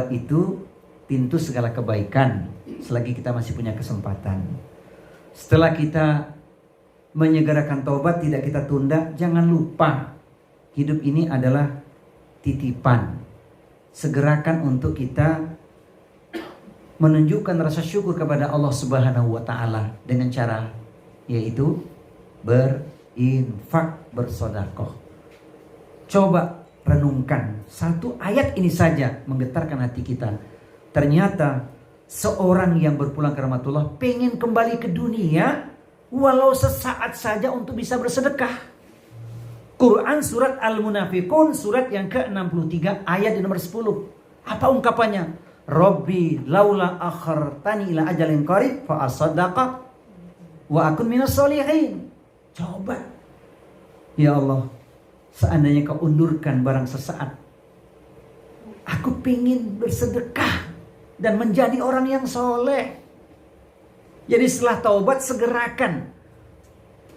taubat itu pintu segala kebaikan selagi kita masih punya kesempatan. Setelah kita menyegerakan taubat, tidak kita tunda, jangan lupa hidup ini adalah titipan. Segerakan untuk kita menunjukkan rasa syukur kepada Allah Subhanahu wa taala dengan cara yaitu berinfak, bersedekah. Coba renungkan satu ayat ini saja menggetarkan hati kita. Ternyata seorang yang berpulang ke rahmatullah pengen kembali ke dunia walau sesaat saja untuk bisa bersedekah. Quran surat Al-Munafiqun surat yang ke-63 ayat nomor 10. Apa ungkapannya? Rabbi laula akhartani ila ajalin qarib fa asaddaqa wa akun minas sholihin. Coba. Ya Allah, seandainya kau undurkan barang sesaat, aku pengen bersedekah dan menjadi orang yang soleh. Jadi setelah taubat segerakan,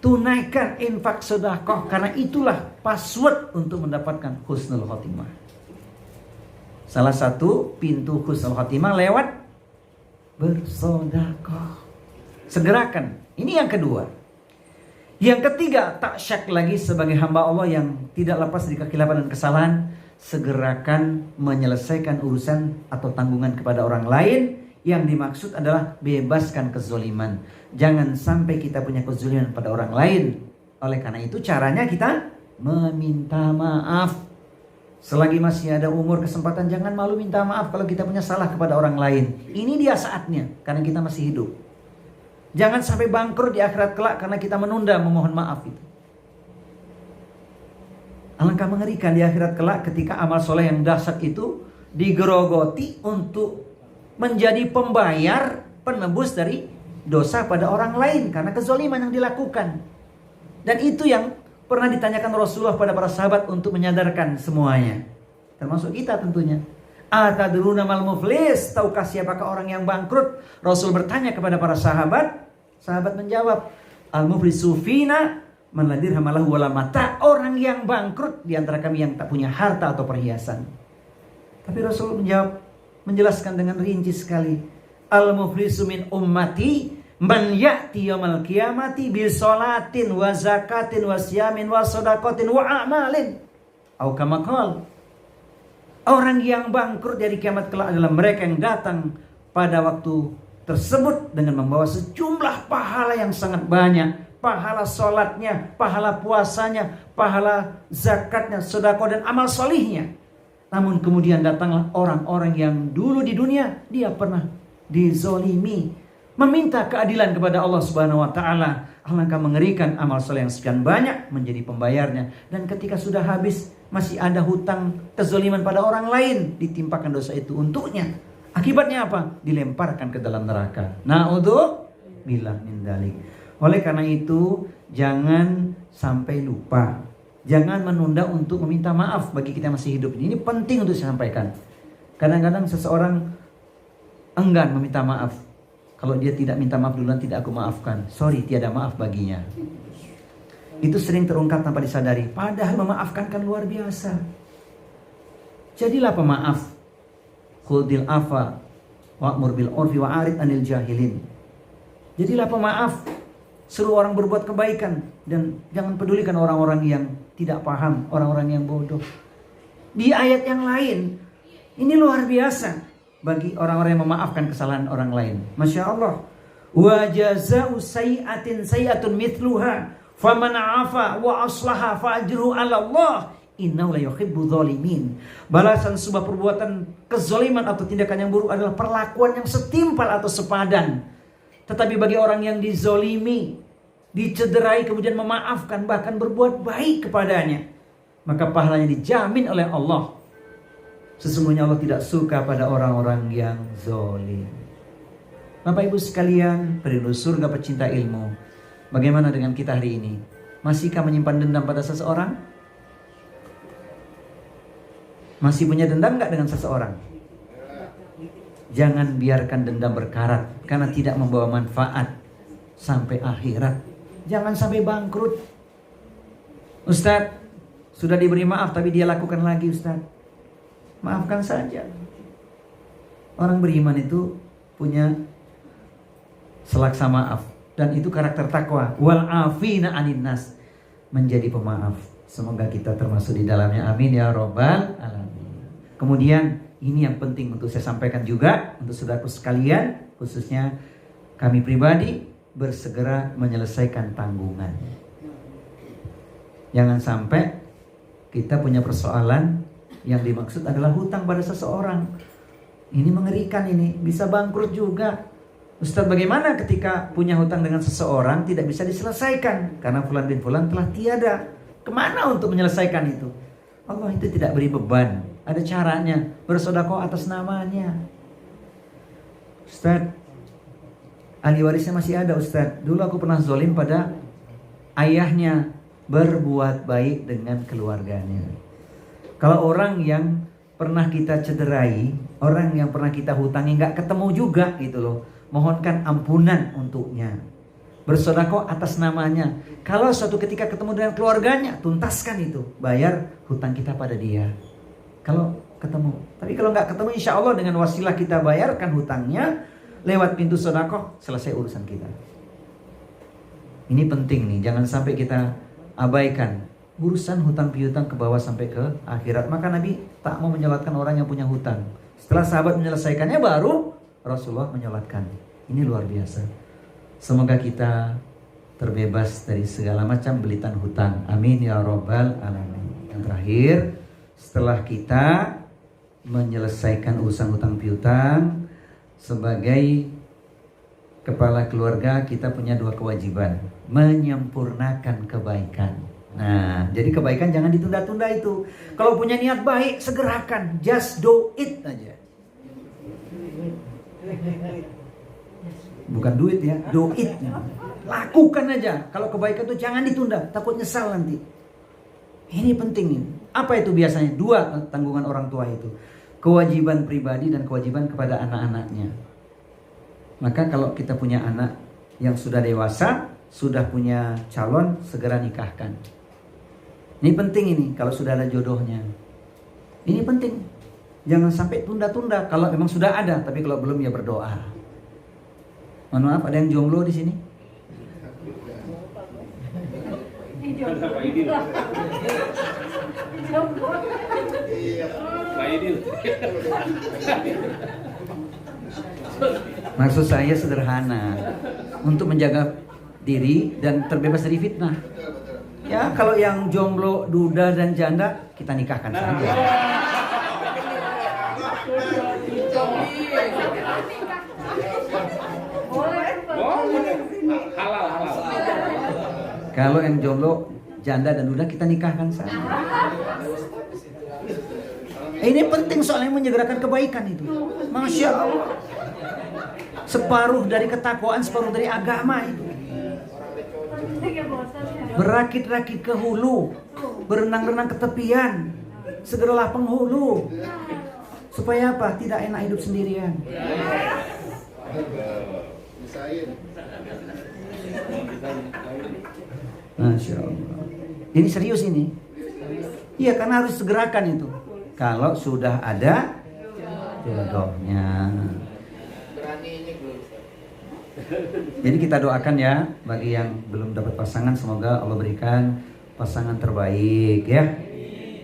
tunaikan infak sedekah, karena itulah password untuk mendapatkan husnul khotimah. Salah satu pintu husnul khotimah lewat bersedekah. Segerakan. Ini yang kedua. Yang ketiga, tak syak lagi sebagai hamba Allah yang tidak lepas dari kekhilafan dan kesalahan. Segerakan menyelesaikan urusan atau tanggungan kepada orang lain. Yang dimaksud adalah bebaskan kezoliman. Jangan sampai kita punya kezoliman pada orang lain. Oleh karena itu caranya kita meminta maaf. Selagi masih ada umur kesempatan, jangan malu minta maaf kalau kita punya salah kepada orang lain. Ini dia saatnya karena kita masih hidup. Jangan sampai bangkrut di akhirat kelak karena kita menunda memohon maaf itu. Alangkah mengerikan di akhirat kelak ketika amal soleh yang dahsyat itu digerogoti untuk menjadi pembayar penebus dari dosa pada orang lain karena kezaliman yang dilakukan. Dan itu yang pernah ditanyakan Rasulullah pada para sahabat untuk menyadarkan semuanya, termasuk kita tentunya. Atadruna mal muflis, tahukah siapakah orang yang bangkrut? Rasul bertanya kepada para sahabat. Sahabat menjawab, al muflisu fina man la dirham lahu wala mata. Orang yang bangkrut di antara kami yang tak punya harta atau perhiasan. Tapi Rasul menjawab, menjelaskan dengan rinci sekali. Al muflisu min ummati man ya'ti yaumal qiyamati bi sholatin wa zakatin wa siyamin wa shadaqatin wa amalin. Au kama qala. Orang yang bangkrut dari kiamat kelak adalah mereka yang datang pada waktu tersebut dengan membawa sejumlah pahala yang sangat banyak. Pahala sholatnya, pahala puasanya, pahala zakatnya, sedekah dan amal solihnya. Namun kemudian datanglah orang-orang yang dulu di dunia dia pernah dizolimi, meminta keadilan kepada Allah Subhanahu wa taala. Alangkah mengerikan amal soleh yang sekian banyak menjadi pembayarnya. Dan ketika sudah habis masih ada hutang kezaliman pada orang lain, ditimpakan dosa itu untuknya. Akibatnya apa? Dilemparkan ke dalam neraka. Na'udzubillah min dzalik. Oleh karena itu jangan sampai lupa. Jangan menunda untuk meminta maaf bagi kita yang masih hidup. Ini penting untuk saya sampaikan. Kadang-kadang seseorang enggan meminta maaf. Kalau dia tidak minta maaf duluan, tidak aku maafkan. Sorry, tiada maaf baginya. Itu sering terungkap tanpa disadari. Padahal memaafkan kan luar biasa. Jadilah pemaaf. Khudil afa wa'mur bil urfi wa'arid anil jahilin. Jadilah pemaaf. Seru orang berbuat kebaikan. Dan jangan pedulikan orang-orang yang tidak paham, orang-orang yang bodoh. Di ayat yang lain, ini luar biasa bagi orang-orang yang memaafkan kesalahan orang lain. Masya Allah. Wa jaza'u sayyi'atin sayyi'atun mithluha faman 'afa wa aslaha fa ajruhu 'ala Allah innahu la yuhibbu dzalimin. Balasan sebuah perbuatan kezaliman atau tindakan yang buruk adalah perlakuan yang setimpal atau sepadan. Tetapi bagi orang yang dizolimi, dicederai kemudian memaafkan bahkan berbuat baik kepadanya, maka pahalanya dijamin oleh Allah. Sesungguhnya Allah tidak suka pada orang-orang yang zalim. Bapak Ibu sekalian, penduduk surga pecinta ilmu, bagaimana dengan kita hari ini? Masihkah menyimpan dendam pada seseorang? Masih punya dendam enggak dengan seseorang? Jangan biarkan dendam berkarat, karena tidak membawa manfaat sampai akhirat. Jangan sampai bangkrut. Ustadz, sudah diberi maaf tapi dia lakukan lagi Ustadz. Maafkan saja. Orang beriman itu punya selaksa maaf, dan itu karakter takwa. Wal afina anin nas, menjadi pemaaf. Semoga kita termasuk di dalamnya, amin ya robbal alamin. Kemudian ini yang penting untuk saya sampaikan juga untuk saudaraku sekalian, khususnya kami pribadi, bersegera menyelesaikan tanggungan. Jangan sampai kita punya persoalan yang dimaksud adalah hutang pada seseorang. Ini mengerikan, ini bisa bangkrut juga. Ustaz, bagaimana ketika punya hutang dengan seseorang tidak bisa diselesaikan karena fulan bin fulan telah tiada? Kemana untuk menyelesaikan itu? Allah itu tidak beri beban, ada caranya. Bersedekah atas namanya. Ustaz, ahli warisnya masih ada Ustaz. Dulu aku pernah zolim pada ayahnya. Berbuat baik dengan keluarganya. Kalau orang yang pernah kita cederai, orang yang pernah kita hutangi nggak ketemu juga gitu loh, mohonkan ampunan untuknya. Bersedekah atas namanya. Kalau suatu ketika ketemu dengan keluarganya, tuntaskan itu, bayar hutang kita pada dia. Kalau ketemu, tapi kalau nggak ketemu, insya Allah dengan wasilah kita bayarkan hutangnya lewat pintu sedekah, selesai urusan kita. Ini penting nih, jangan sampai kita abaikan urusan hutang piutang ke bawah sampai ke akhirat. Maka Nabi tak mau menyolatkan orang yang punya hutang. Setelah sahabat menyelesaikannya, baru Rasulullah menyolatkan. Ini luar biasa. Semoga kita terbebas dari segala macam belitan hutang. Amin ya robbal alamin. Yang terakhir, setelah kita menyelesaikan urusan hutang piutang, sebagai kepala keluarga kita punya dua kewajiban: menyempurnakan kebaikan. Nah, jadi kebaikan jangan ditunda-tunda itu. Kalau punya niat baik, segerakan, just do it aja. Bukan duit ya, do it. Lakukan aja. Kalau kebaikan itu jangan ditunda, takut nyesal nanti. Ini penting ini. Apa itu biasanya? Dua tanggungan orang tua itu: kewajiban pribadi dan kewajiban kepada anak-anaknya. Maka kalau kita punya anak yang sudah dewasa, sudah punya calon, segera nikahkan. Ini penting ini, kalau sudah ada jodohnya. Ini penting. Jangan sampai tunda-tunda. Kalau memang sudah ada, tapi kalau belum ya berdoa. Mohon maaf, ada yang jomblo di sini? Maksud saya sederhana, untuk menjaga diri dan terbebas dari fitnah. Ya, kalau yang jomblo, duda dan janda, kita nikahkan saja. Kalau yang jomblo, janda dan duda, kita nikahkan saja. Ini penting soalnya menyegerakan kebaikan itu. Masya Allah. Separuh dari ketakwaan, separuh dari agama itu. Berakit-rakit ke hulu, berenang-renang ke tepian, segeralah penghulu. Supaya apa? Tidak enak hidup sendirian. Masya Allah. Ini serius ini. Iya, karena harus segerakan itu. Kalau sudah ada jodohnya. Jadi kita doakan ya, bagi yang belum dapat pasangan, semoga Allah berikan pasangan terbaik ya.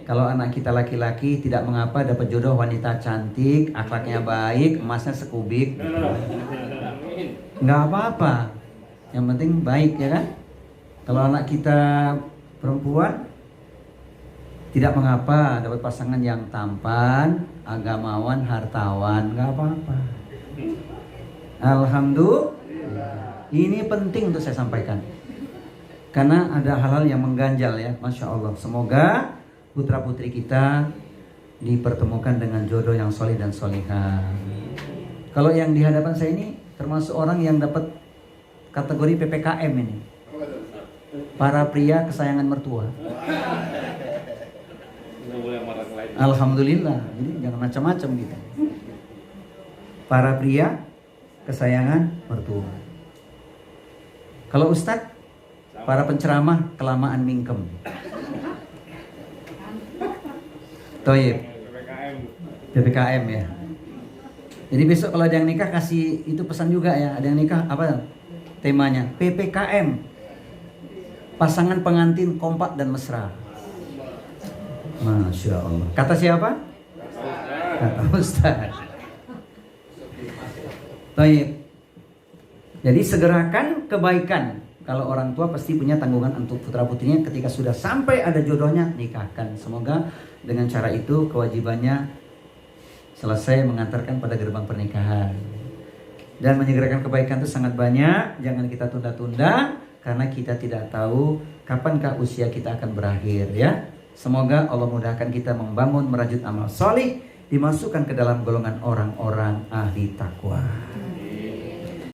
Kalau anak kita laki-laki, tidak mengapa dapat jodoh wanita cantik, akhlaknya baik, emasnya sekubik gitu. Nggak apa-apa, yang penting baik ya kan. Kalau anak kita perempuan, tidak mengapa dapat pasangan yang tampan, agamawan, hartawan, nggak apa-apa. Alhamdulillah. Ini penting untuk saya sampaikan, karena ada hal-hal yang mengganjal ya. Masya Allah. Semoga putra putri kita dipertemukan dengan jodoh yang soleh dan solihah. Kalau yang di hadapan saya ini termasuk orang yang dapat kategori PPKM ini, para pria kesayangan mertua. Alhamdulillah. Jadi jangan macam-macam gitu. Para pria kesayangan mertua. Kalau Ustadz, para penceramah kelamaan mingkem. Toyib. PPKM ya. Jadi besok kalau ada yang nikah kasih itu pesan juga ya. Ada yang nikah apa temanya? PPKM. Pasangan pengantin kompak dan mesra. Masya Allah. Kata siapa? Kata Ustaz. Baik. Jadi segerakan kebaikan. Kalau orang tua pasti punya tanggungan untuk putra putrinya, ketika sudah sampai ada jodohnya, nikahkan. Semoga dengan cara itu kewajibannya selesai mengantarkan pada gerbang pernikahan. Dan menyegerakan kebaikan itu sangat banyak. Jangan kita tunda-tunda, karena kita tidak tahu kapankah usia kita akan berakhir ya. Semoga Allah mudahkan kita membangun merajut amal solih, dimasukkan ke dalam golongan orang-orang ahli takwa.